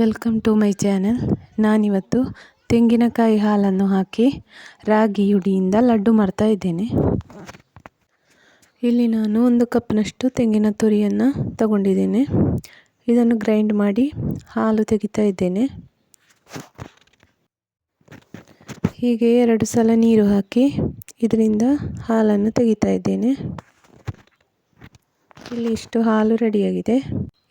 Welcome to my channel. ನಾನಿವತ್ತು ತೆಂಗಿನಕಾಯಿ ಹಾಲನ್ನು ಹಾಕಿ ರಾಗಿ ಹುಡಿಯಿಂದ ಲಡ್ಡು ಮಾಡ್ತಾ ಇದ್ದೇನೆ. ಇಲ್ಲಿ ನಾನು 1 ಕಪ್ನಷ್ಟು ತೆಂಗಿನ ತುರಿಯನ್ನು ತಗೊಂಡಿದ್ದೇನೆ. ಇದನ್ನು ಗ್ರೈಂಡ್ ಮಾಡಿ ಹಾಲು ತೆಗಿತಾ ಇದ್ದೇನೆ. ಹೀಗೆ 2 ಸಲ ನೀರು ಹಾಕಿ ಇದರಿಂದ ಹಾಲನ್ನು ತೆಗಿತಾ ಇದ್ದೇನೆ. ಇಲ್ಲಿ ಇಷ್ಟು ಹಾಲು ರೆಡಿಯಾಗಿದೆ.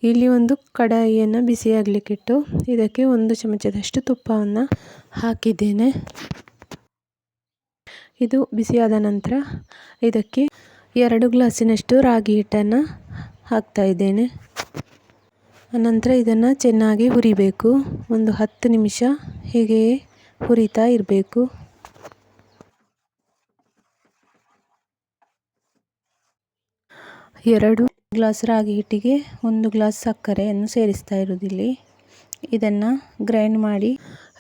ಇಲ್ಲಿ ಒಂದು ಕಡಾಯಿಯನ್ನು ಬಿಸಿಯಾಗಲಿಕ್ಕಿಟ್ಟು ಇದಕ್ಕೆ 1 ಚಮಚದಷ್ಟು ತುಪ್ಪವನ್ನು ಹಾಕಿದ್ದೇನೆ. ಇದು ಬಿಸಿಯಾದ ನಂತರ ಇದಕ್ಕೆ 2 ಗ್ಲಾಸಿನಷ್ಟು ರಾಗಿ ಹಿಟ್ಟನ್ನು ಹಾಕ್ತಾ ಇದ್ದೇನೆ. ಅನಂತರ ಇದನ್ನು ಚೆನ್ನಾಗಿ ಹುರಿಬೇಕು. ಒಂದು 10 ನಿಮಿಷ ಹೀಗೆಯೇ ಹುರಿತಾ ಇರಬೇಕು. ಎರಡು ಗ್ಲಾಸ್ ರಾಗಿ ಹಿಟ್ಟಿಗೆ 1 ಗ್ಲಾಸ್ ಸಕ್ಕರೆಯನ್ನು ಸೇರಿಸ್ತಾ ಇರೋದಿಲ್ಲಿ. ಇದನ್ನು ಗ್ರೈಂಡ್ ಮಾಡಿ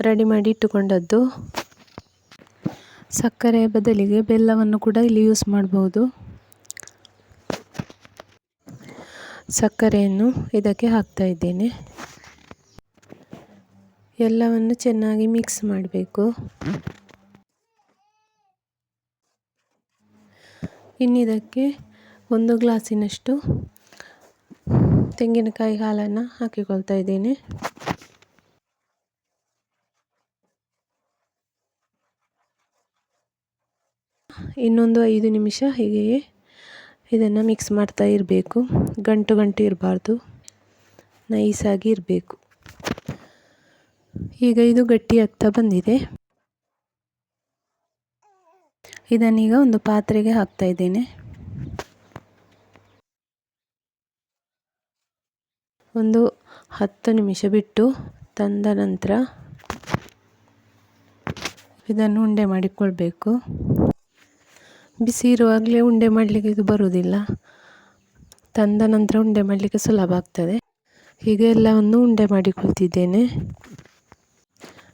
ರೆಡಿ ಮಾಡಿ ಇಟ್ಟುಕೊಂಡದ್ದು. ಸಕ್ಕರೆ ಬದಲಿಗೆ ಬೆಲ್ಲವನ್ನು ಕೂಡ ಇಲ್ಲಿ ಯೂಸ್ ಮಾಡಬಹುದು. ಸಕ್ಕರೆಯನ್ನು ಇದಕ್ಕೆ ಹಾಕ್ತಾ ಇದ್ದೇನೆ. ಎಲ್ಲವನ್ನು ಚೆನ್ನಾಗಿ ಮಿಕ್ಸ್ ಮಾಡಬೇಕು. ಇನ್ನಿದಕ್ಕೆ 1 ಗ್ಲಾಸಿನಷ್ಟು ತೆಂಗಿನಕಾಯಿ ಹಾಲನ್ನು ಹಾಕಿಕೊಳ್ತಾ ಇದ್ದೇನೆ. ಇನ್ನೊಂದು 5 ನಿಮಿಷ ಹೀಗೆಯೇ ಇದನ್ನು ಮಿಕ್ಸ್ ಮಾಡ್ತಾ ಇರಬೇಕು. ಗಂಟು ಇರಬಾರ್ದು, ನೈಸಾಗಿ ಇರಬೇಕು. ಈಗ ಇದು ಗಟ್ಟಿಯಾಗ್ತಾ ಬಂದಿದೆ. ಇದನ್ನೀಗ ಒಂದು ಪಾತ್ರೆಗೆ ಹಾಕ್ತಾ ಇದ್ದೇನೆ. ಒಂದು 10 ನಿಮಿಷ ಬಿಟ್ಟು ತಂದ ನಂತರ ಇದನ್ನು ಉಂಡೆ ಮಾಡಿಕೊಳ್ಬೇಕು. ಬಿಸಿ ಇರುವಾಗಲೇ ಉಂಡೆ ಮಾಡಲಿಕ್ಕೆ ಇದು ಬರುವುದಿಲ್ಲ. ತಂದ ನಂತರ ಉಂಡೆ ಮಾಡಲಿಕ್ಕೆ ಸುಲಭ ಆಗ್ತದೆ. ಹೀಗೆ ಎಲ್ಲವನ್ನು ಉಂಡೆ ಮಾಡಿಕೊಳ್ತಿದ್ದೇನೆ.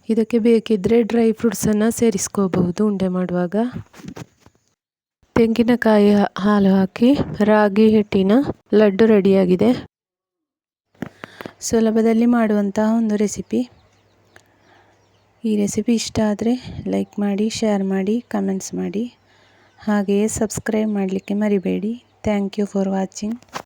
ಇದಕ್ಕೆ ಬೇಕಿದ್ದರೆ ಡ್ರೈ ಫ್ರೂಟ್ಸನ್ನು ಸೇರಿಸ್ಕೋಬಹುದು ಉಂಡೆ ಮಾಡುವಾಗ. ತೆಂಗಿನಕಾಯಿ ಹಾಲು ಹಾಕಿ ರಾಗಿ ಹಿಟ್ಟಿನ ಲಡ್ಡು ರೆಡಿಯಾಗಿದೆ. ಸುಲಭದಲ್ಲಿ ಮಾಡುವಂತಹ ಒಂದು ರೆಸಿಪಿ. ಈ ರೆಸಿಪಿ ಇಷ್ಟ ಆದರೆ ಲೈಕ್ ಮಾಡಿ, ಶೇರ್ ಮಾಡಿ, ಕಮೆಂಟ್ಸ್ ಮಾಡಿ. ಹಾಗೆಯೇ ಸಬ್ಸ್ಕ್ರೈಬ್ ಮಾಡಲಿಕ್ಕೆ ಮರಿಬೇಡಿ. Thank you for watching.